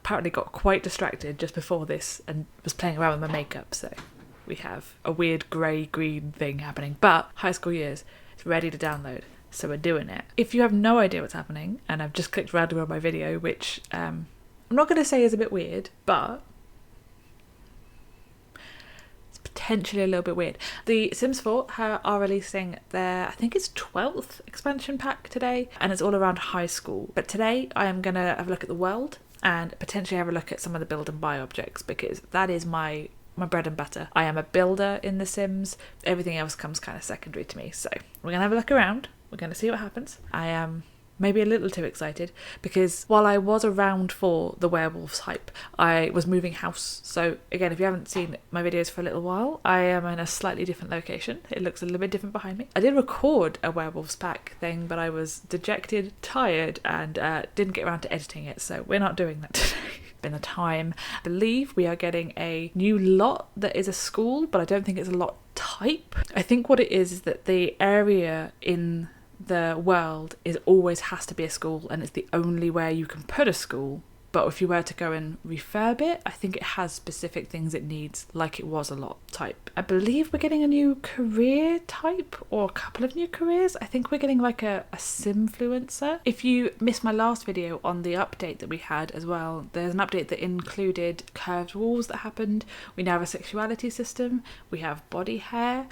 apparently got quite distracted just before this and was playing around with my makeup, so we have a weird grey-green thing happening. But High School Years is ready to download, so we're doing it. If you have no idea what's happening, and I've just clicked randomly on my video, which I'm not going to say is a bit weird, but it's potentially a little bit weird. The Sims 4 are releasing their, I think it's 12th expansion pack today, and it's all around high school. But today I am going to have a look at the world and potentially have a look at some of the build and buy objects, because that is my bread and butter. I am a builder in The Sims. Everything else comes kind of secondary to me. So we're going to have a look around. We're going to see what happens. I am maybe a little too excited because while I was around for the werewolves hype, I was moving house. So again, if you haven't seen my videos for a little while, I am in a slightly different location. It looks a little bit different behind me. I did record a werewolves pack thing, but I was dejected, tired, and didn't get around to editing it. So we're not doing that today. Been a time. I believe we are getting a new lot that is a school, but I don't think it's a lot type. I think what it is that the area in the world always has to be a school, and it's the only way you can put a school. But if you were to go and refurb it, I think it has specific things it needs, like it was a lot type. I believe we're getting a new career type, or a couple of new careers. I think we're getting like a simfluencer. If you missed my last video on the update that we had as well, there's an update that included curved walls that happened. We now have a sexuality system. We have body hair,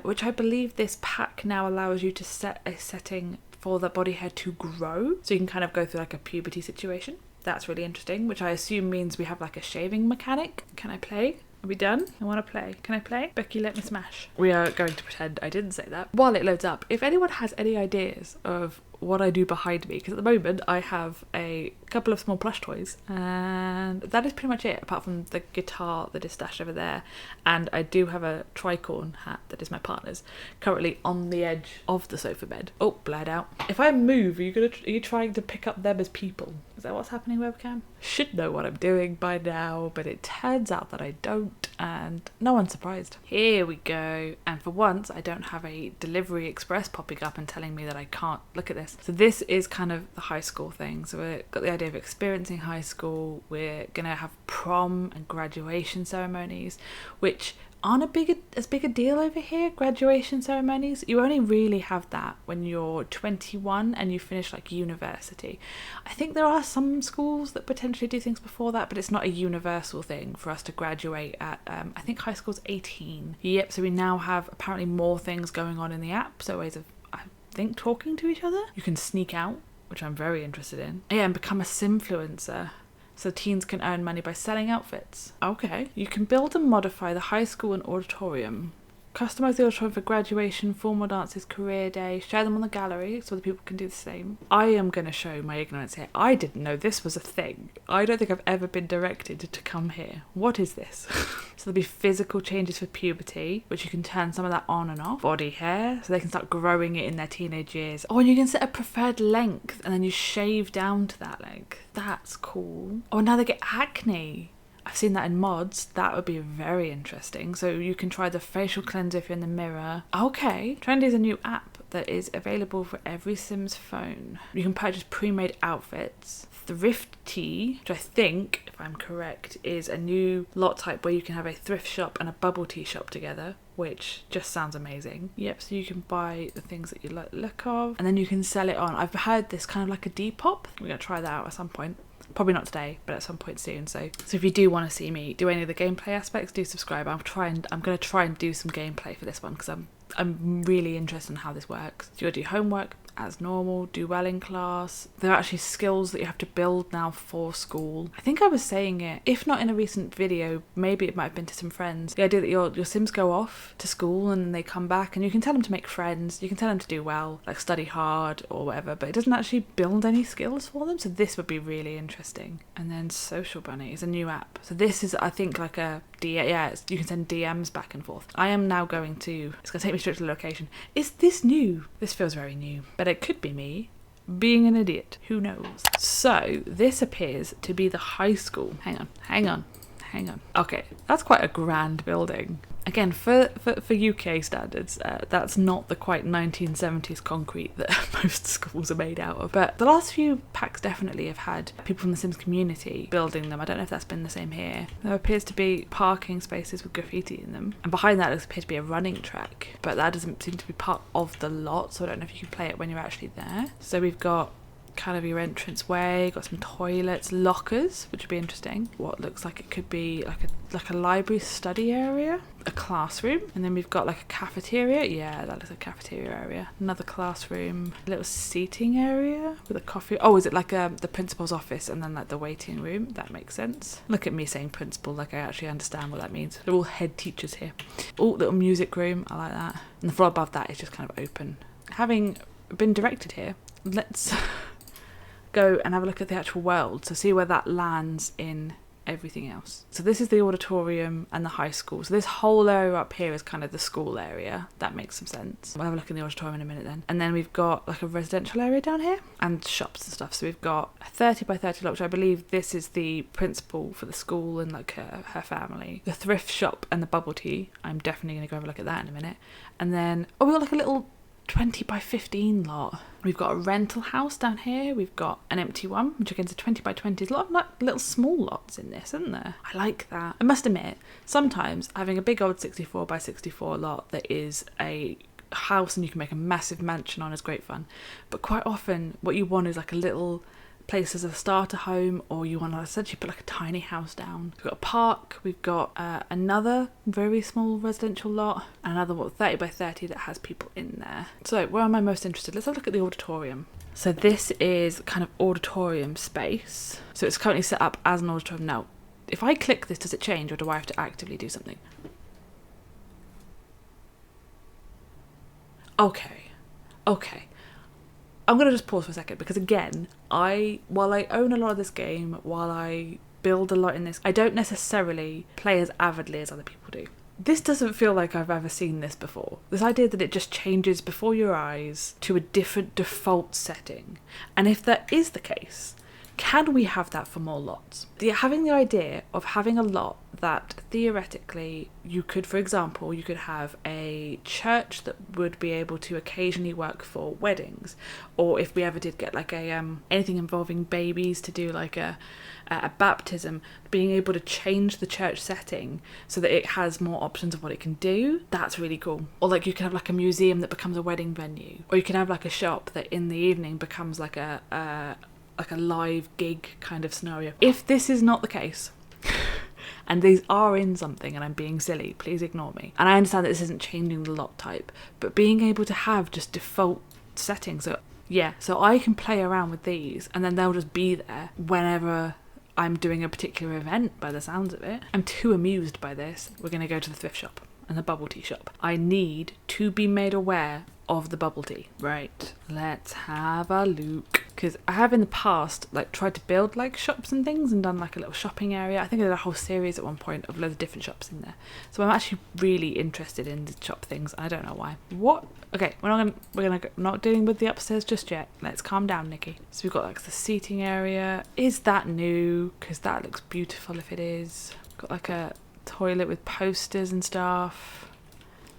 which I believe this pack now allows you to set a setting for the body hair to grow. So you can kind of go through like a puberty situation. That's really interesting, which I assume means we have like a shaving mechanic. Can I play? Are we done? I want to play. Can I play? Becky, let me smash. We are going to pretend I didn't say that. While it loads up, if anyone has any ideas of what I do behind me, because at the moment I have a couple of small plush toys and that is pretty much it, apart from the guitar that is stashed over there, and I do have a tricorn hat that is my partner's currently on the edge of the sofa bed. Oh, blurred out. If I move, are you trying to pick up them as people? Is that what's happening, webcam? Should know what I'm doing by now, but it turns out that I don't, and no one's surprised. Here we go, and for once I don't have a delivery express popping up and telling me that I can't look at this. So this is kind of the high school thing. So we've got the idea of experiencing high school. We're gonna have prom and graduation ceremonies, which aren't as big a deal over here. Graduation ceremonies, you only really have that when you're 21 and you finish like university. I think there are some schools that potentially do things before that, but it's not a universal thing for us to graduate at I think high school's 18. Yep, so we now have apparently more things going on in the app, so ways of, I think, talking to each other. You can sneak out, which I'm very interested in. Yeah, and become a simfluencer. So teens can earn money by selling outfits. Okay. You can build and modify the high school and auditorium. Customise the auditorium for graduation, formal dances, career day. Share them on the gallery so the people can do the same. I am going to show my ignorance here. I didn't know this was a thing. I don't think I've ever been directed to come here. What is this? So there'll be physical changes for puberty, which you can turn some of that on and off. Body hair, so they can start growing it in their teenage years. Oh, and you can set a preferred length and then you shave down to that length. That's cool. Oh, now they get acne. I've seen that in mods. That would be very interesting. So you can try the facial cleanser if you're in the mirror. Okay. Trendy is a new app that is available for every Sims phone. You can purchase pre-made outfits. Thrifty, which I think, if I'm correct, is a new lot type where you can have a thrift shop and a bubble tea shop together, which just sounds amazing. Yep, so you can buy the things that you like the look of, and then you can sell it on. I've heard this kind of like a Depop. We're going to try that out at some point. Probably not today, but at some point soon. So if you do want to see me do any of the gameplay aspects, do subscribe. I'm going to try and do some gameplay for this one because I'm really interested in how this works. So you'll do homework as normal, do well in class. There are actually skills that you have to build now for school. I think I was saying it, if not in a recent video, maybe it might have been to some friends. The idea that your Sims go off to school and they come back and you can tell them to make friends, you can tell them to do well, like study hard or whatever, but it doesn't actually build any skills for them. So this would be really interesting. And then Social Bunny is a new app. So this is, I think, like a you can send DMs back and forth. I am now it's going to take me straight to the location. Is this new? This feels very new, but it could be me being an idiot. Who knows? So this appears to be the high school. Hang on. hang on. Okay, that's quite a grand building. Again, for UK standards, that's not the quite 1970s concrete that most schools are made out of. But the last few packs definitely have had people from the Sims community building them. I don't know if that's been the same here. There appears to be parking spaces with graffiti in them. And behind that appears to be a running track. But that doesn't seem to be part of the lot, so I don't know if you can play it when you're actually there. So we've got kind of your entrance way, got some toilets, lockers, which would be interesting. What looks like it could be like a library study area, a classroom, and then we've got like a cafeteria. Yeah, that is a cafeteria area. Another classroom, a little seating area with a coffee. Oh, is it like the principal's office and then like the waiting room? That makes sense. Look at me saying principal like I actually understand what that means. They're all head teachers here. Oh, little music room. I like that. And the floor above that is just kind of open. Having been directed here, let's go and have a look at the actual world to see where that lands in everything else. So this is the auditorium and the high school. So this whole area up here is kind of the school area. That makes some sense. We'll have a look in the auditorium in a minute then. And then we've got like a residential area down here and shops and stuff. So we've got a 30 by 30 lot, which I believe this is the principal for the school and like her family. The thrift shop and the bubble tea. I'm definitely going to go have a look at that in a minute. And then, we've got like a little 20 by 15 lot. We've got a rental house down here. We've got an empty one, which again is a 20 by 20. There's a lot of like little small lots in this, isn't there? I like that. I must admit, sometimes having a big old 64 by 64 lot that is a house and you can make a massive mansion on is great fun. But quite often what you want is like a little place as a starter home, or you want to essentially put like a tiny house down. We've got a park, we've got another very small residential lot, and another 30 by 30 that has people in there. So where am I most interested? Let's have a look at the auditorium. So this is kind of auditorium space. So it's currently set up as an auditorium. Now, if I click this, does it change, or do I have to actively do something? Okay. I'm going to just pause for a second because again, while I own a lot of this game, while I build a lot in this, I don't necessarily play as avidly as other people do. This doesn't feel like I've ever seen this before. This idea that it just changes before your eyes to a different default setting. And if that is the case, can we have that for more lots? Having the idea of having a lot that theoretically you could, for example, you could have a church that would be able to occasionally work for weddings, or if we ever did get like a anything involving babies to do like a baptism, being able to change the church setting so that it has more options of what it can do, that's really cool. Or like you can have like a museum that becomes a wedding venue, or you can have like a shop that in the evening becomes like a live gig kind of scenario. If this is not the case, and these are in something and I'm being silly, please ignore me. And I understand that this isn't changing the lot type, but being able to have just default settings. So I can play around with these and then they'll just be there whenever I'm doing a particular event, by the sounds of it. I'm too amused by this. We're going to go to the thrift shop and the bubble tea shop. I need to be made aware of the bubble tea. Right, let's have a look. Because I have in the past like tried to build like shops and things and done like a little shopping area. I think I did a whole series at one point of loads of different shops in there. So I'm actually really interested in the shop things. I don't know why. Okay, we're not dealing with the upstairs just yet. Let's calm down, Nikki. So we've got like the seating area. Is that new? Because that looks beautiful if it is. Got like a toilet with posters and stuff.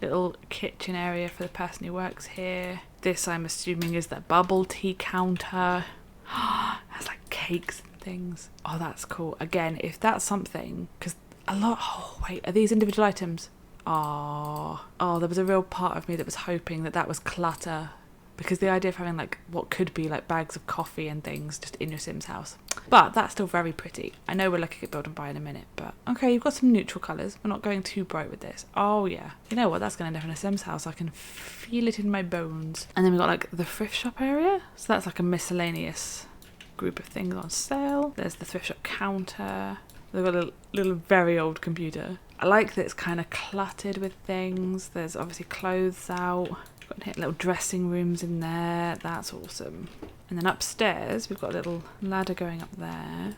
Little kitchen area for the person who works here. This, I'm assuming, is the bubble tea counter. Has like cakes and things. Oh, that's cool. Again, if that's something, because oh wait, are these individual items? Oh, there was a real part of me that was hoping that was clutter, because the idea of having like what could be like bags of coffee and things just in your Sims house. But that's still very pretty. I know we're looking at build and buy in a minute, but okay, you've got some neutral colours. We're not going too bright with this. Oh yeah. You know what? That's going to end up in a Sims house. I can feel it in my bones. And then we've got like the thrift shop area. So that's like a miscellaneous group of things on sale. There's the thrift shop counter. They've got a little very old computer. I like that it's kind of cluttered with things. There's obviously clothes out. Got little dressing rooms in there. That's awesome. And then upstairs we've got a little ladder going up there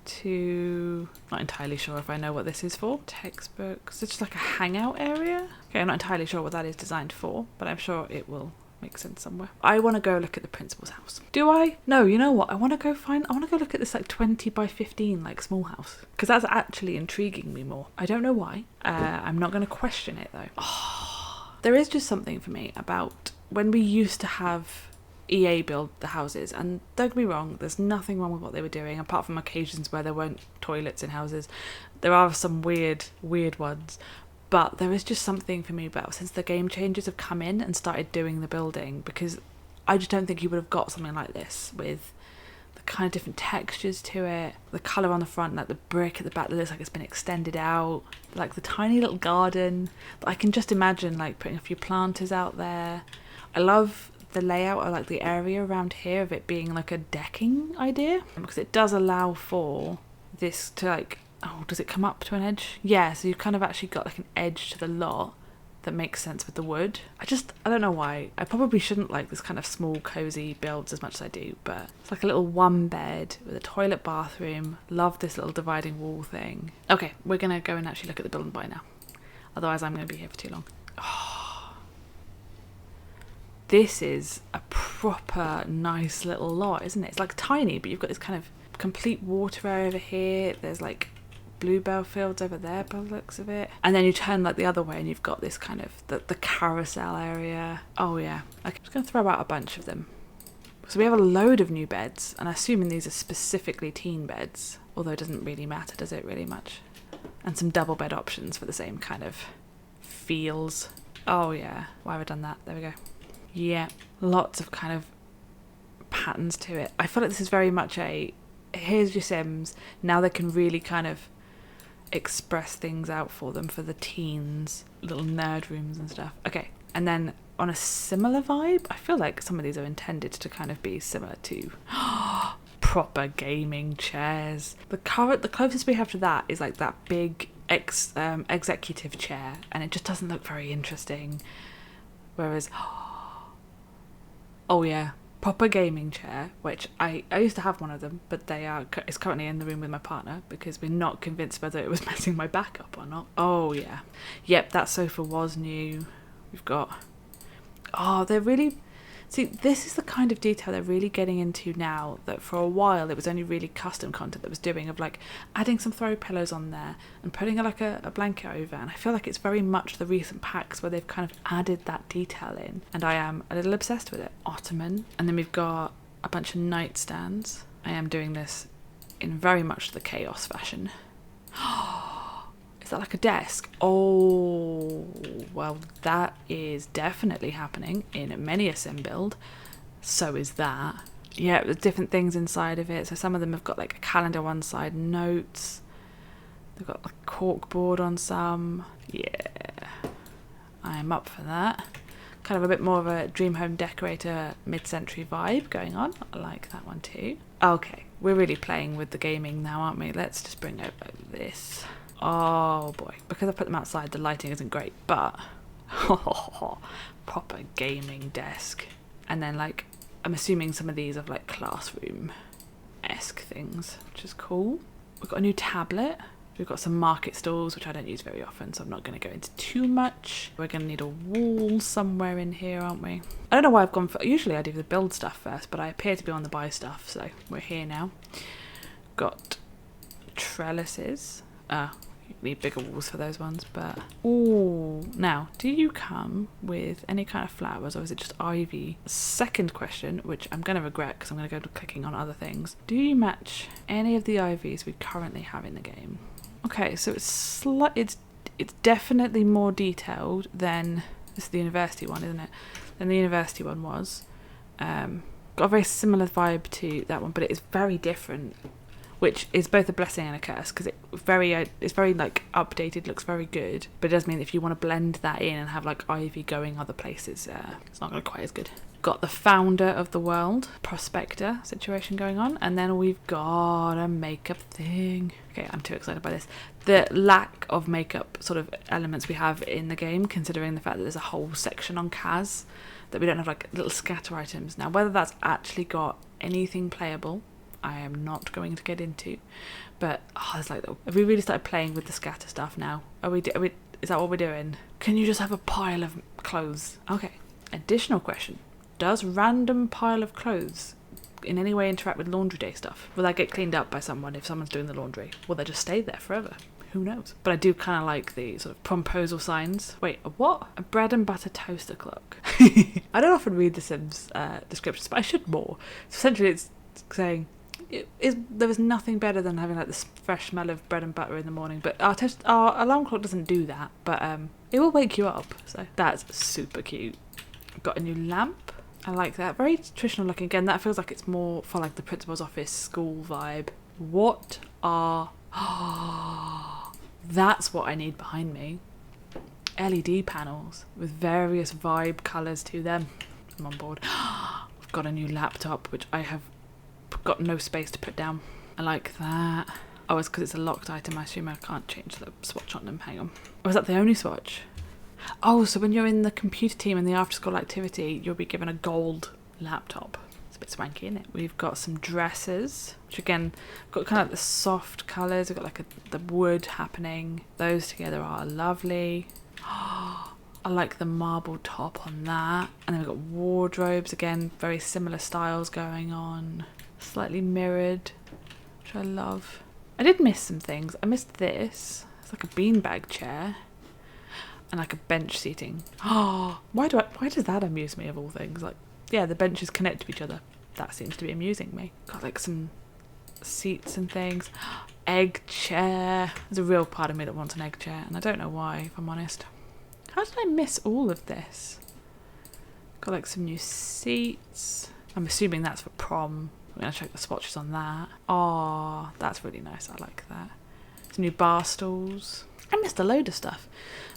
to, not entirely sure if I know what this is for. Textbooks. It's just like a hangout area. Okay, I'm not entirely sure what that is designed for, but I'm sure it will makes sense somewhere. I want to go look at the principal's house. Do I? No, you know what? I want to go look at this like 20 by 15 like small house, because that's actually intriguing me more. I don't know why. I'm not going to question it though. There is just something for me about when we used to have EA build the houses, and don't get me wrong, there's nothing wrong with what they were doing apart from occasions where there weren't toilets in houses. There are some weird ones, but there is just something for me about since the game changers have come in and started doing the building, because I just don't think you would have got something like this with the kind of different textures to it, the colour on the front, like the brick at the back that looks like it's been extended out, like the tiny little garden. I can just imagine like putting a few planters out there. I love the layout of like the area around here of it being like a decking idea, because it does allow for this to like, oh, does it come up to an edge? Yeah, so you've kind of actually got like an edge to the lot that makes sense with the wood. I don't know why. I probably shouldn't like this kind of small cozy builds as much as I do, but it's like a little one bed with a toilet, bathroom. Love this little dividing wall thing. Okay, we're gonna go and actually look at the build and buy now, otherwise I'm gonna be here for too long. This is a proper nice little lot, isn't it? It's like tiny, but you've got this kind of complete water area over here. There's like bluebell fields over there by the looks of it. And then you turn like the other way and you've got this kind of the carousel area. Oh yeah. Okay, I'm just going to throw out a bunch of them. So we have a load of new beds, and I'm assuming these are specifically teen beds, although it doesn't really matter, does it really much? And some double bed options for the same kind of feels. Oh yeah, why have I done that? There we go. Yeah, lots of kind of patterns to it. I feel like this is very much here's your Sims, now they can really kind of express things out for them for the teens, little nerd rooms and stuff. Okay, and then on a similar vibe, I feel like some of these are intended to kind of be similar to proper gaming chairs. The closest we have to that is like that big executive chair, and it just doesn't look very interesting. Whereas oh yeah, proper gaming chair, which I used to have one of them, but it's currently in the room with my partner because we're not convinced whether it was messing my back up or not. Oh yeah. Yep, that sofa was new. We've got... Oh, they're really... See, this is the kind of detail they're really getting into now, that for a while it was only really custom content that was doing, of like adding some throw pillows on there and putting like a blanket over, and I feel like it's very much the recent packs where they've kind of added that detail in, and I am a little obsessed with it. Ottoman, and then we've got a bunch of nightstands. I am doing this in very much the chaos fashion. Is that like a desk? Oh, well, that is definitely happening in many a sim build. So is that. Yeah, there's different things inside of it. So some of them have got like a calendar one side, notes. They've got a cork board on some. Yeah, I am up for that. Kind of a bit more of a Dream Home Decorator mid-century vibe going on. I like that one too. Okay, we're really playing with the gaming now, aren't we? Let's just bring over this. Oh boy, because I put them outside, the lighting isn't great, but proper gaming desk. And then like, I'm assuming some of these are like classroom-esque things, which is cool. We've got a new tablet. We've got some market stalls, which I don't use very often, so I'm not going to go into too much. We're going to need a wall somewhere in here, aren't we? I don't know why I've gone for... Usually I do the build stuff first, but I appear to be on the buy stuff, so we're here now. Got trellises. You need bigger walls for those ones, but... Ooh, now, do you come with any kind of flowers, or is it just ivy? Second question, which I'm going to regret because I'm going to go clicking on other things. Do you match any of the ivies we currently have in the game? Okay, so it's definitely more detailed than... This is the university one, isn't it? Than the university one was. Got a very similar vibe to that one, but it is very different, which is both a blessing and a curse, because it's very like updated, looks very good, but it does mean that if you want to blend that in and have like ivy going other places, it's not going to be quite as good. Got the founder of the world, prospector situation going on, and then we've got a makeup thing. Okay, I'm too excited by this. The lack of makeup sort of elements we have in the game, considering the fact that there's a whole section on Kaz, that we don't have like little scatter items. Now, whether that's actually got anything playable, I am not going to get into, but there's like, have we really started playing with the scatter stuff now? Is that what we're doing? Can you just have a pile of clothes? Okay. Additional question. Does random pile of clothes in any way interact with laundry day stuff? Will that get cleaned up by someone if someone's doing the laundry? Will they just stay there forever? Who knows? But I do kind of like the sort of promposal signs. Wait, a what? A bread and butter toaster clock. I don't often read The Sims descriptions, but I should more. So essentially it's saying there is nothing better than having like this fresh smell of bread and butter in the morning, but our alarm clock doesn't do that, but it will wake you up, so that's super cute. Got a new lamp. I like that. Very traditional looking. Again, that feels like it's more for like the principal's office school vibe. What are... that's what I need behind me. LED panels with various vibe colours to them. I'm on board. I've got a new laptop, which I have got no space to put down. I like that. Oh, it's because it's a locked item. I assume I can't change the swatch on them. Hang on. Oh, is that the only swatch? Oh, so when you're in the computer team in the after school activity, you'll be given a gold laptop. It's a bit swanky, isn't it? We've got some dresses, which again, got kind of the soft colours. We've got like the wood happening. Those together are lovely. I like the marble top on that. And then we've got wardrobes, again, very similar styles going on. Slightly mirrored, which I love. I did miss some things. I missed this. It's like a beanbag chair. And like a bench seating. Oh, why does that amuse me of all things? Like, yeah, the benches connect to each other. That seems to be amusing me. Got like some seats and things. Egg chair. There's a real part of me that wants an egg chair, and I don't know why, if I'm honest. How did I miss all of this? Got like some new seats. I'm assuming that's for prom. I'm going to check the swatches on that. Oh, that's really nice. I like that. Some new bar stools. I missed a load of stuff.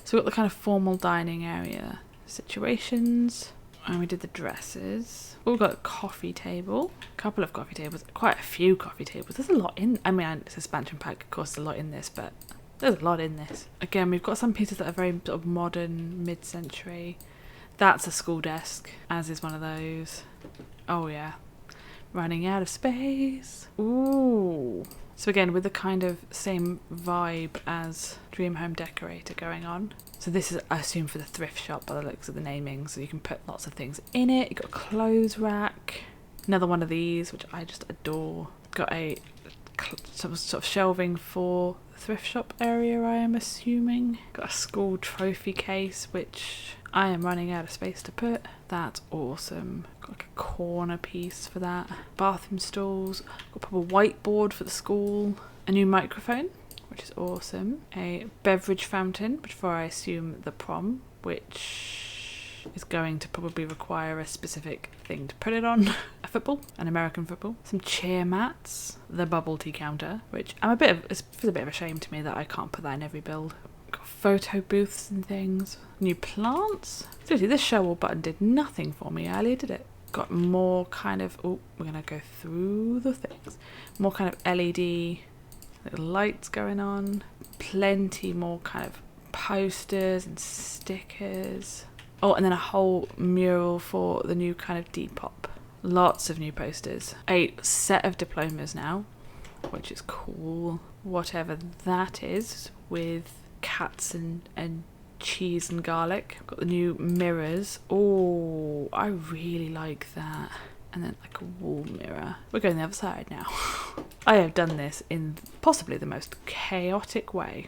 So we've got the kind of formal dining area situations. And we did the dresses. We've got a coffee table. A couple of coffee tables. Quite a few coffee tables. There's a lot in... I mean, it's a expansion pack. Of course, there's a lot in this, but there's a lot in this. Again, we've got some pieces that are very sort of modern, mid-century. That's a school desk, as is one of those. Oh, yeah. Running out of space. Ooh. So again, with the kind of same vibe as Dream Home Decorator going on. So this is, I assume, for the thrift shop by the looks of the naming. So you can put lots of things in it. You've got a clothes rack. Another one of these, which I just adore. Got a sort of shelving for the thrift shop area, I am assuming. Got a school trophy case, which I am running out of space to put. That's awesome. Got like a corner piece for that. Bathroom stalls. Got a proper whiteboard for the school. A new microphone, which is awesome. A beverage fountain, which for I assume the prom, which is going to probably require a specific thing to put it on. A football, an American football. Some chair mats. The bubble tea counter, which it's a bit of a shame to me that I can't put that in every build. Got photo booths and things. New plants. Seriously, this show all button did nothing for me earlier, did it? Got more kind of... Oh, we're going to go through the things. More kind of LED little lights going on. Plenty more kind of posters and stickers. Oh, and then a whole mural for the new kind of Depop. Lots of new posters. A set of diplomas now, which is cool. Whatever that is, with cats and cheese and garlic. Got the new mirrors. Oh, I really like that. And then like a wall mirror. We're going the other side now. I have done this in possibly the most chaotic way.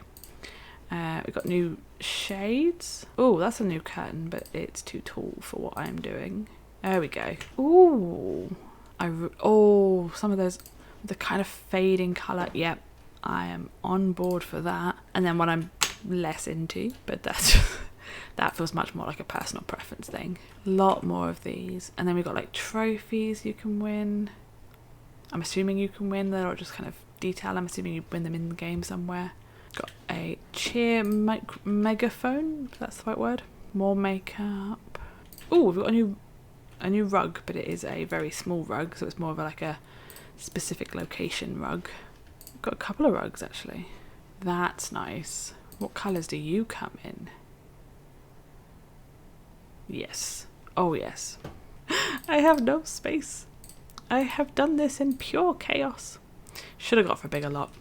We've got new shades. Oh, that's a new curtain, but it's too tall for what I'm doing. There we go. Ooh. Some of those, the kind of fading colour. Yep, I am on board for that. And then what I'm less into, but that feels much more like a personal preference thing. A lot more of these. And then we've got like trophies you can win. I'm assuming you can win. They're not just kind of detail. I'm assuming you win them in the game somewhere. Got a cheer megaphone, if that's the right word. More makeup. Oh, we've got a new rug, but it is a very small rug, so it's more of like a specific location rug. We've got a couple of rugs actually. That's nice. What colours do you come in? Yes. Oh yes. I have no space. I have done this in pure chaos. Should have got for a bigger lot.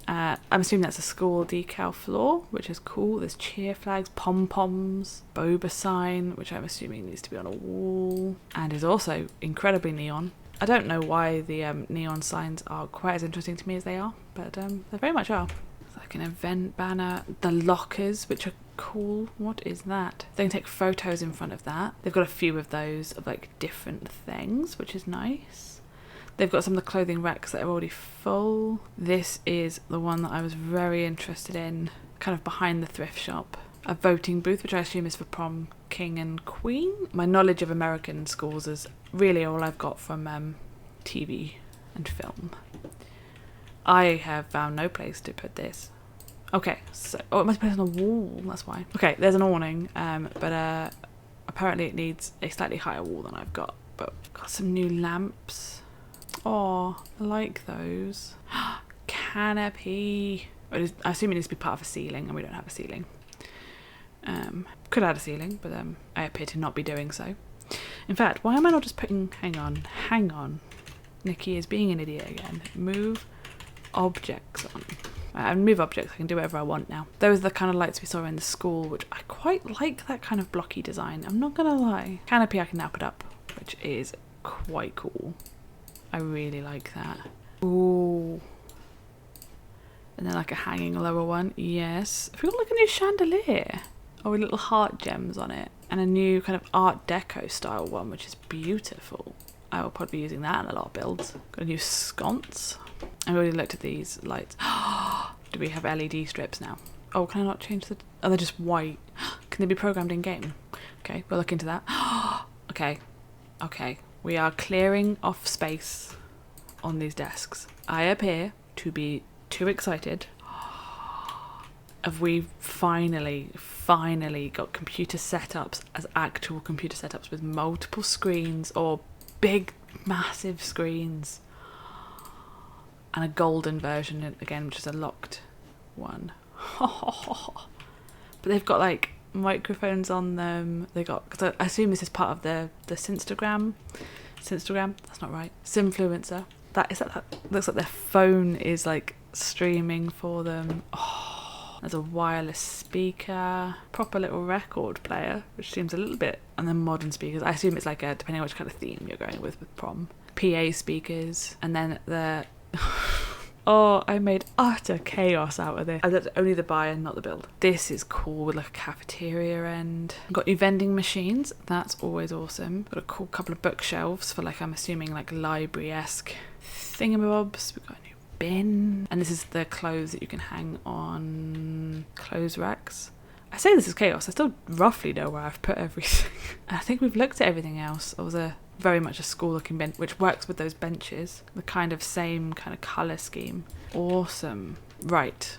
I'm assuming that's a school decal floor, which is cool. There's cheer flags, pom-poms, boba sign, which I'm assuming needs to be on a wall, and is also incredibly neon. I don't know why the neon signs are quite as interesting to me as they are, but they very much are. It's like an event banner. The lockers, which are cool. What is that? They can take photos in front of that. They've got a few of those of like different things, which is nice. They've got some of the clothing racks that are already full. This is the one that I was very interested in, kind of behind the thrift shop. A voting booth, which I assume is for prom king and queen. My knowledge of American schools is really all I've got from TV and film. I have found no place to put this. Okay, so it must be placed on a wall, that's why. Okay, there's an awning, but apparently it needs a slightly higher wall than I've got. But got some new lamps. Oh, I like those. Canopy. I assume it needs to be part of a ceiling, and we don't have a ceiling. Could add a ceiling, but I appear to not be doing so. In fact, why am I not just putting... Hang on. Nikki is being an idiot again. Move objects on. I move objects, I can do whatever I want now. Those are the kind of lights we saw in the school, which I quite like that kind of blocky design. I'm not gonna lie. Canopy I can now put up, which is quite cool. I really like that. Ooh. And then like a hanging lower one. Yes. Have we got like a new chandelier? Oh, with little heart gems on it. And a new kind of Art Deco style one, which is beautiful. I will probably be using that in a lot of builds. Got a new sconce. I already looked at these lights. Do we have LED strips now? Oh, can I not change the... Oh, they're just white. Can they be programmed in game? Okay, we'll look into that. Okay. We are clearing off space on these desks. I appear to be too excited. Have we finally got computer setups as actual computer setups with multiple screens or big, massive screens? And a golden version, again, which is a locked one. But they've got like microphones on them. They got, because I assume this is part of the Cinstagram. That's not right. Simfluencer. That looks like their phone is like streaming for them. Oh, there's a wireless speaker, proper little record player, which seems a little bit, and then modern speakers. I assume it's like depending on which kind of theme you're going with prom. PA speakers, and then the. Oh, I made utter chaos out of this. That's only the buy and not the build. This is cool with like a cafeteria end. Got new vending machines. That's always awesome. Got a cool couple of bookshelves for like, I'm assuming like library-esque thingamabobs. We've got a new bin. And this is the clothes that you can hang on clothes racks. I say this is chaos. I still roughly know where I've put everything. I think we've looked at everything else. It was very much a school looking bench, which works with those benches. The kind of same kind of colour scheme. Awesome. Right.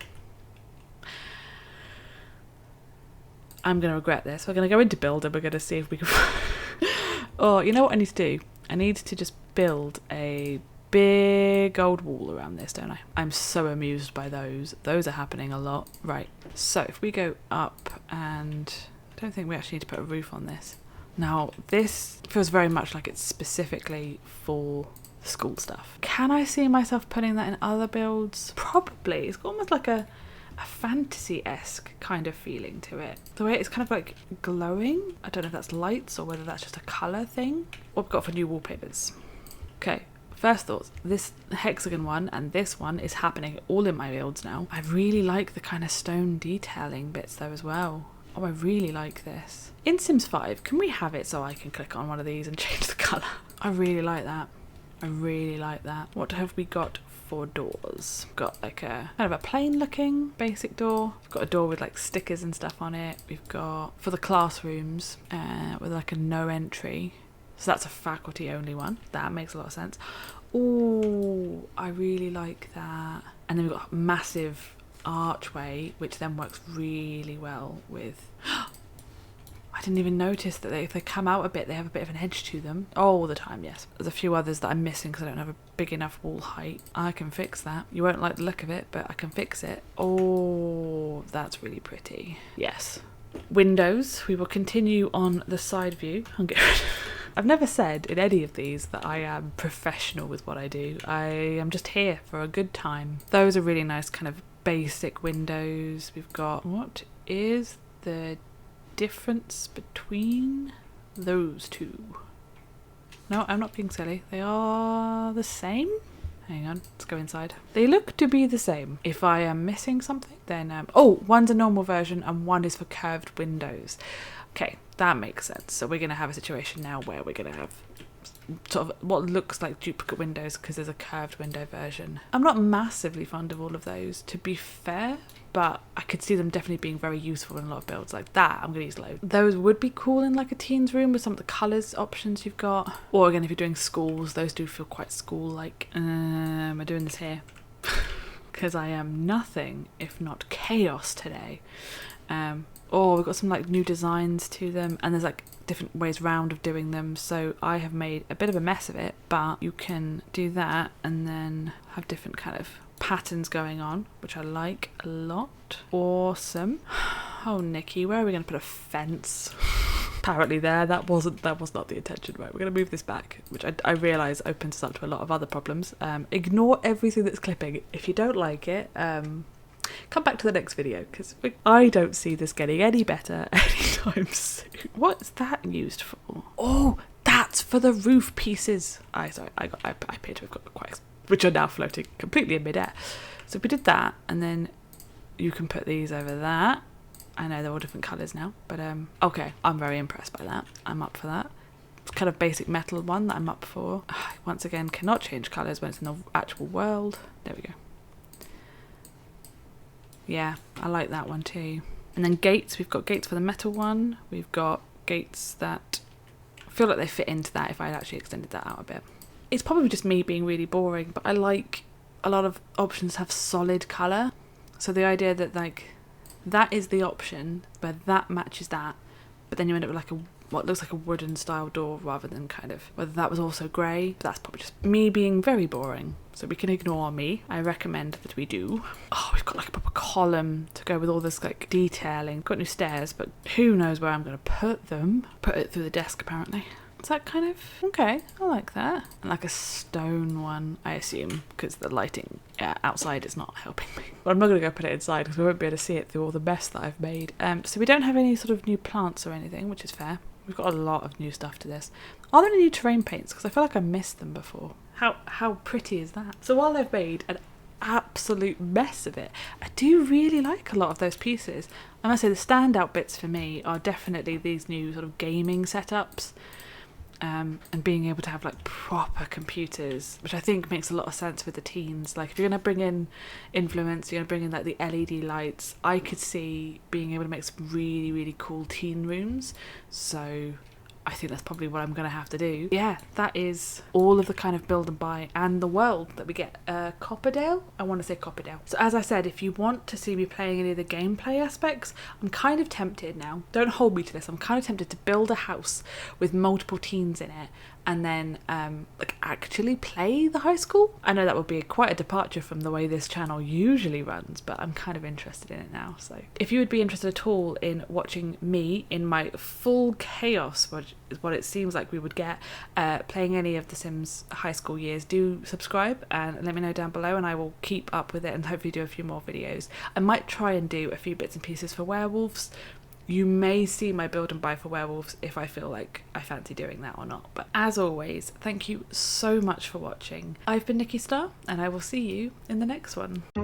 I'm going to regret this. We're going to go into build and we're going to see if we can... Oh, you know what I need to do? I need to just build a big old wall around this, don't I? I'm so amused by those. Those are happening a lot. Right. So if we go up, and I don't think we actually need to put a roof on this. Now, this feels very much like it's specifically for school stuff. Can I see myself putting that in other builds? Probably. It's got almost like a fantasy-esque kind of feeling to it. The way it's kind of like glowing. I don't know if that's lights or whether that's just a colour thing. What we've got for new wallpapers. Okay, first thoughts. This hexagon one and this one is happening all in my builds now. I really like the kind of stone detailing bits though as well. Oh, I really like this. In Sims 5, can we have it so I can click on one of these and change the colour? I really like that. What have we got for doors? We've got like a kind of a plain looking basic door. We've got a door with like stickers and stuff on it. We've got for the classrooms with like a no entry. So that's a faculty only one. That makes a lot of sense. Ooh, I really like that. And then we've got massive archway, which then works really well with... I didn't even notice that if they come out a bit, they have a bit of an edge to them. All the time, yes. There's a few others that I'm missing because I don't have a big enough wall height. I can fix that. You won't like the look of it, but I can fix it. Oh, that's really pretty. Yes. Windows. We will continue on the side view. I've never said in any of these that I am professional with what I do. I am just here for a good time. Those are really nice kind of basic windows. We've got, what is the difference between those two? No, I'm not being silly. They are the same? Hang on, let's go inside. They look to be the same. If I am missing something, then... one's a normal version and one is for curved windows. Okay, that makes sense. So we're going to have a situation now where we're going to have sort of what looks like duplicate windows because there's a curved window version. I'm not massively fond of all of those, to be fair, but I could see them definitely being very useful in a lot of builds like that. I'm going to use loads. Those would be cool in like a teens room with some of the colours options you've got. Or again, if you're doing schools, those do feel quite school-like. Am I doing this here? Because I am nothing if not chaos today. We've got some like new designs to them, and there's like different ways round of doing them, so I have made a bit of a mess of it, but you can do that and then have different kind of patterns going on, which I like a lot. Awesome. Oh, Nikki, where are we going to put a fence? Apparently that was not the intention. Right, we're going to move this back, which I realise opens us up to a lot of other problems. Ignore everything that's clipping. If you don't like it, come back to the next video, because I don't see this getting any better anytime soon. What's that used for? Oh, that's for the roof pieces. I appear to have got quite, which are now floating completely in midair. So we did that, and then you can put these over that. I know they're all different colours now, but okay, I'm very impressed by that. I'm up for that. It's kind of basic metal one that I'm up for. Once again, cannot change colours when it's in the actual world. There we go. Yeah, I like that one too. And then gates, we've got gates for the metal one. We've got gates that feel like they fit into that if I had actually extended that out a bit. It's probably just me being really boring, but I like a lot of options have solid colour. So the idea that like that is the option where that matches that, but then you end up with like what looks like a wooden style door rather than kind of whether that was also grey. But that's probably just me being very boring. So we can ignore me. I recommend that we do. Oh, we've got like a proper column to go with all this like detailing. Got new stairs, but who knows where I'm going to put them. Put it through the desk apparently. Is that kind of okay? I like that. And like a stone one, I assume, because the lighting outside is not helping me. But I'm not going to go put it inside because we won't be able to see it through all the mess that I've made. So we don't have any sort of new plants or anything, which is fair. We've got a lot of new stuff to this. Are there any new terrain paints? Because I feel like I missed them before. How pretty is that? So while I've made an absolute mess of it, I do really like a lot of those pieces. I must say the standout bits for me are definitely these new sort of gaming setups. And being able to have like proper computers, which I think makes a lot of sense with the teens. Like if you're going to bring in influence, you're going to bring in like the LED lights, I could see being able to make some really, really cool teen rooms. So I think that's probably what I'm going to have to do. Yeah, that is all of the kind of build and buy and the world that we get. Copperdale? I want to say Copperdale. So as I said, if you want to see me playing any of the gameplay aspects, I'm kind of tempted now. Don't hold me to this. I'm kind of tempted to build a house with multiple teens in it and then like actually play the high school. I know that would be quite a departure from the way this channel usually runs, but I'm kind of interested in it now. So if you would be interested at all in watching me in my full chaos, which is what it seems like we would get, playing any of the Sims high school years, do subscribe and let me know down below and I will keep up with it and hopefully do a few more videos. I might try and do a few bits and pieces for werewolves. You may see my build and buy for werewolves if I feel like I fancy doing that or not. But as always, thank you so much for watching. I've been Nikki Star and I will see you in the next one. I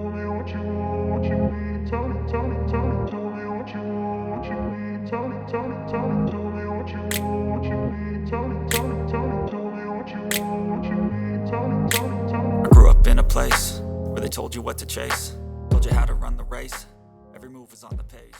grew up in a place where they told you what to chase, told you how to run the race. Every move was on the page.